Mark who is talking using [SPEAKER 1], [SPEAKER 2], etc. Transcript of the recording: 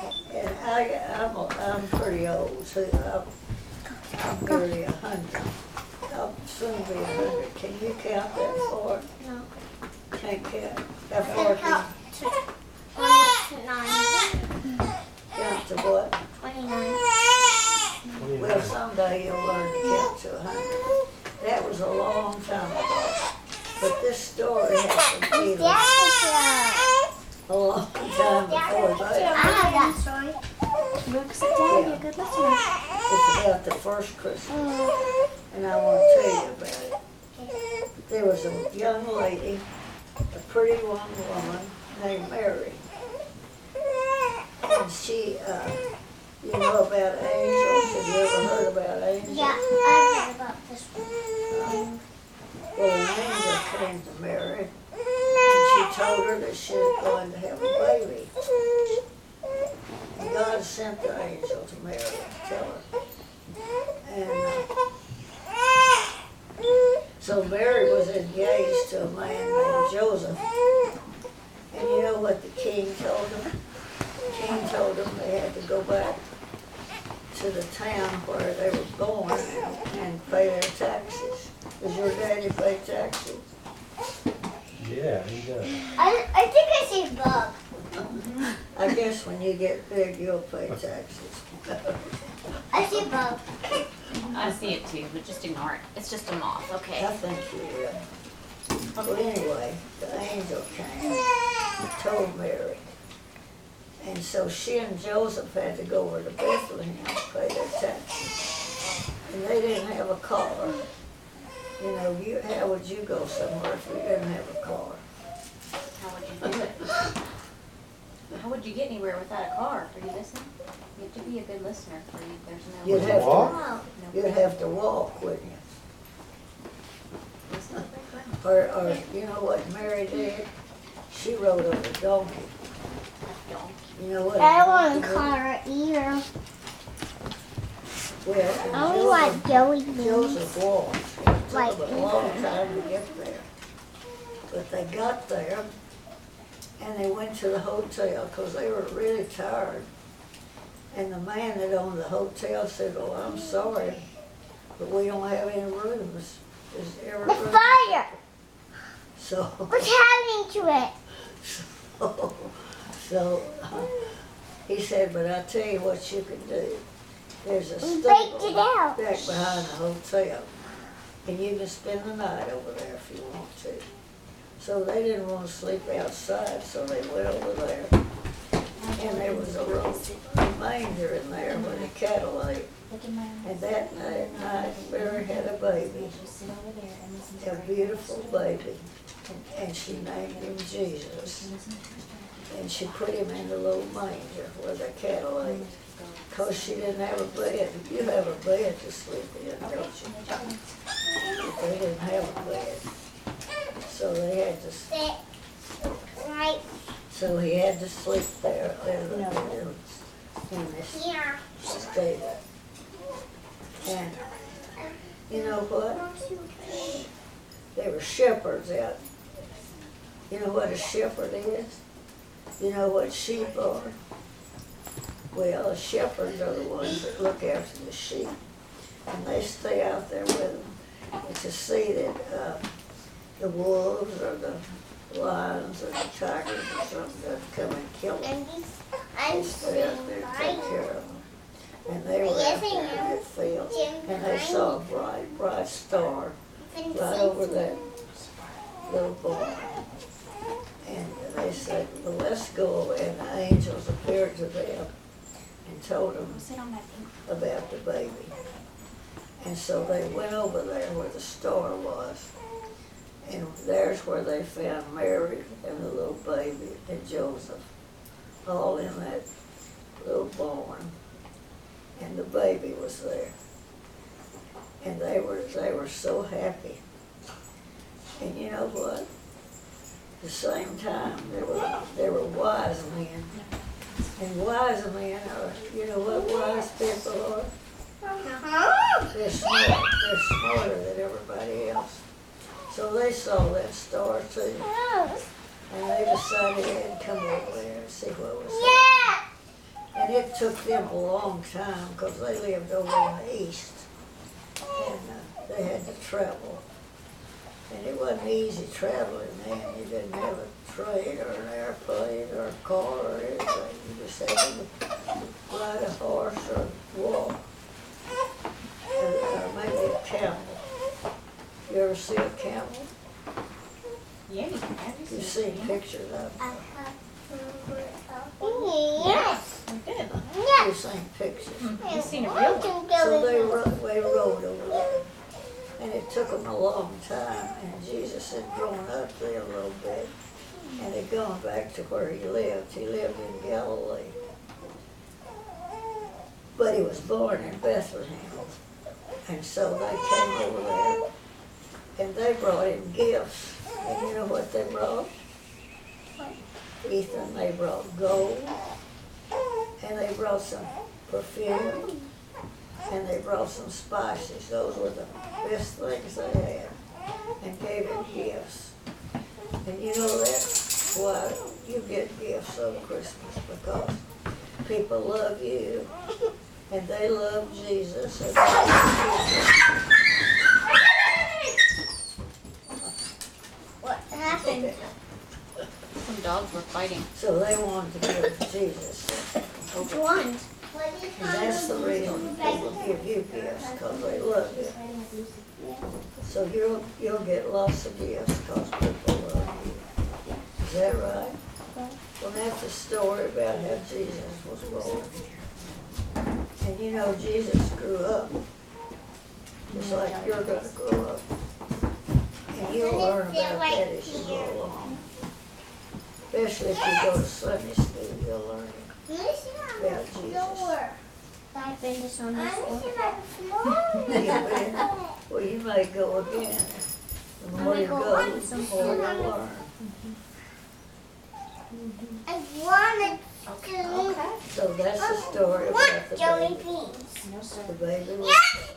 [SPEAKER 1] And I'm pretty old, so I'm nearly 100. I'll soon be 100. Can you count that far?
[SPEAKER 2] No.
[SPEAKER 1] Can't count. How far
[SPEAKER 2] Count
[SPEAKER 1] can
[SPEAKER 2] to 29.
[SPEAKER 1] count to what?
[SPEAKER 2] 29.
[SPEAKER 1] Well, someday you'll learn to count to 100. That was a long time ago. But this story happened even a long time before
[SPEAKER 2] I
[SPEAKER 1] that.
[SPEAKER 2] have that story.
[SPEAKER 3] Look, sit down, you're a good listener.
[SPEAKER 1] It's about the first Christmas, and I want to tell you about it. There was a young lady, a pretty young woman named Mary, and she, you know about angels? Have you ever heard about angels?
[SPEAKER 2] Yeah, I heard about this one.
[SPEAKER 1] Well, an angel came to Mary, and she told her that she was going to have a baby. And God sent the angel to Mary to tell her. And so Mary was engaged to a man named Joseph. And you know what the king told them? The king told them they had to go back to the town where they were born and pay their taxes. Does your daddy pay taxes?
[SPEAKER 4] Yeah, he does.
[SPEAKER 2] I think I see a bug.
[SPEAKER 1] I guess when you get big, you'll pay taxes.
[SPEAKER 2] I see a bug.
[SPEAKER 3] I see it too, but just ignore it. It's just a moth,
[SPEAKER 1] I
[SPEAKER 3] okay?
[SPEAKER 1] think you will. Well, anyway, the angel came and told Mary. And so she and Joseph had to go over to Bethlehem to pay their taxes. And they didn't have a car. You know, how would you go somewhere if you didn't have a car?
[SPEAKER 3] How would you do it? How would you get anywhere without a car? Are you listening? You have to be a good listener for you. There's no
[SPEAKER 1] You'd
[SPEAKER 4] Would you
[SPEAKER 1] have to,
[SPEAKER 4] walk?
[SPEAKER 2] Oh.
[SPEAKER 1] you'd have to walk, wouldn't you?
[SPEAKER 3] Listen to the grandma.
[SPEAKER 1] Or you know what Mary did? She rode on a donkey.
[SPEAKER 3] A donkey.
[SPEAKER 1] You know what?
[SPEAKER 2] I don't want
[SPEAKER 1] donkey
[SPEAKER 2] to
[SPEAKER 1] is?
[SPEAKER 2] call her either.
[SPEAKER 1] Well, and
[SPEAKER 2] I only like jelly beans.
[SPEAKER 1] Joseph walked. It took
[SPEAKER 2] Like
[SPEAKER 1] them a long time to get there. But they got there, and they went to the hotel because they were really tired. And the man that owned the hotel said, "Oh, I'm sorry, but we don't have any rooms. Is every
[SPEAKER 2] The
[SPEAKER 1] room?"
[SPEAKER 2] fire!
[SPEAKER 1] So,
[SPEAKER 2] What's happening to it?
[SPEAKER 1] so he said, "But I tell you what you can do. There's a
[SPEAKER 2] We baked it
[SPEAKER 1] stable
[SPEAKER 2] out.
[SPEAKER 1] back behind the hotel, and you can spend the night over there if you want to." So they didn't want to sleep outside, so they went over there. And there was a manger in there where the cattle ate.
[SPEAKER 3] Look in my eyes.
[SPEAKER 1] And that night, Mary had a baby,
[SPEAKER 3] Just sit over there and listen to
[SPEAKER 1] a
[SPEAKER 3] her.
[SPEAKER 1] beautiful baby, and she named him Jesus.
[SPEAKER 3] Listen to her.
[SPEAKER 1] And she put him in the little manger where the cattle ate. Because she didn't have a bed. You have a bed to sleep in, don't you? But they didn't have a bed. So they had to,
[SPEAKER 2] Sit right
[SPEAKER 1] so he had to sleep there in this
[SPEAKER 2] here.
[SPEAKER 1] stable. And you know what? There were shepherds out. You know what a shepherd is? You know what sheep are? Well, the shepherds are the ones that look after the sheep. And they stay out there with them to see that the wolves or the lions or the tigers or something doesn't come and kill them.
[SPEAKER 2] And
[SPEAKER 1] They
[SPEAKER 2] I'm
[SPEAKER 1] stay out there and take care of them. And they were out there in that field, and they saw a bright, bright star right over that little barn. And they said, "Well, let's go." And the angels appeared to them and told them
[SPEAKER 3] Sit on that pink.
[SPEAKER 1] about the baby. And so they went over there where the star was. And there's where they found Mary and the little baby and Joseph, all in that little barn. And the baby was there. And they were so happy. And you know what? At the same time, there were wise men. And wise men are, you know what wise people are? They're smart. They're smarter than everybody else. So they saw that star too. And they decided they'd come over there and see what was happening.
[SPEAKER 2] Yeah.
[SPEAKER 1] And it took them a long time because they lived over in the east. And they had to travel. And it wasn't easy traveling then. You didn't have a train or an airplane or a car or anything. You just had to ride a horse or walk. Or maybe a camel. You ever see a camel?
[SPEAKER 3] Yeah, you can have
[SPEAKER 1] You've seen pictures of them.
[SPEAKER 2] Yes.
[SPEAKER 3] Good.
[SPEAKER 1] You've seen pictures.
[SPEAKER 3] You've seen a real one.
[SPEAKER 1] So they rode over there. And it took them a long time. And Jesus had grown up there a little bit. And had gone back to where he lived. He lived in Galilee. But he was born in Bethlehem. And so they came over there. And they brought him gifts. And you know what they brought? Ethan, they brought gold. And they brought some perfume. And they brought some spices. Those were the best things they had. And gave him gifts. And you know that's why you get gifts on Christmas, because people love you. And they love Jesus. And they love Jesus.
[SPEAKER 2] What happened?
[SPEAKER 1] Okay.
[SPEAKER 3] Some dogs were fighting.
[SPEAKER 1] So they wanted to give Jesus.
[SPEAKER 2] Which one?
[SPEAKER 1] And that's the reason people give you gifts, because they love you. So you'll get lots of gifts because people love you. Is that right? Well, that's a story about how Jesus was born. And you know, Jesus grew up just like you're going to grow up. And you'll learn about that as you go along. Especially if you go to Sunday school, you'll learn about Jesus.
[SPEAKER 2] I've been to Sunday school.
[SPEAKER 1] Well, you may go again. The more you go, the more you'll learn.
[SPEAKER 2] I wanted
[SPEAKER 3] Okay.
[SPEAKER 1] So that's the story
[SPEAKER 2] What
[SPEAKER 1] about the
[SPEAKER 2] jelly
[SPEAKER 1] baby.
[SPEAKER 2] beans?
[SPEAKER 3] No, sir.
[SPEAKER 1] The baby was
[SPEAKER 2] Yes!